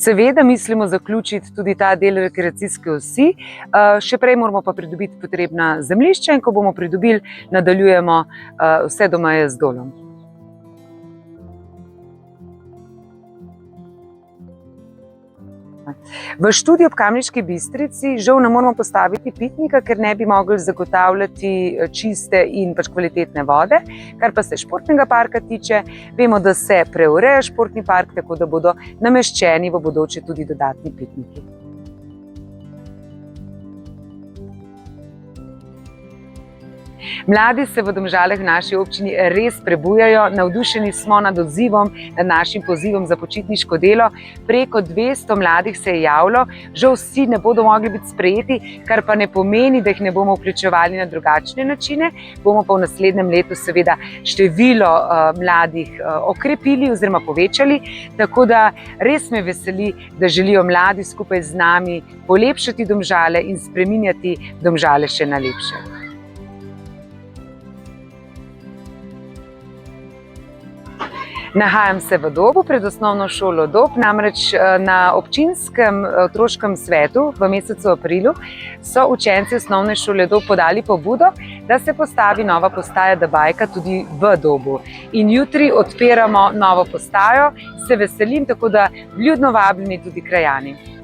Seveda mislimo zaključiti tudi ta del rekreacijske osi, še prej moramo pa pridobiti potrebna zemljišča in ko bomo pridobili, nadaljujemo vse do meje z Dolom. V študiju ob Kamniški Bistrici žal ne moramo postaviti pitnika, ker ne bi mogli zagotavljati čiste in kvalitetne vode. Kar pa se športnega parka tiče, vemo, da se preureja športni park, tako da bodo nameščeni v bodoče tudi dodatni pitniki. Mladi se v Domžalah v naši občini res prebujajo, navdušeni smo nad odzivom, nad našim pozivom za počitniško delo. Preko 200 mladih se je javilo, žal vsi ne bodo mogli biti sprejeti, kar pa ne pomeni, da jih ne bomo vključevali na drugačne načine. Bomo pa v naslednjem letu seveda število mladih okrepili oziroma povečali, tako da res me veseli, da želijo mladi skupaj z nami polepšati Domžale in spreminjati Domžale še na lepše. Nahajam se v Dobu, pred osnovno šolo Dob, namreč na občinskem otroškem svetu v mesecu aprilu so učenci osnovne šole Dob podali pobudo, da se postavi nova postaja Debajka tudi v Dobu. In jutri odpiramo novo postajo, se veselim, tako da vljudno vabljeni tudi krajani.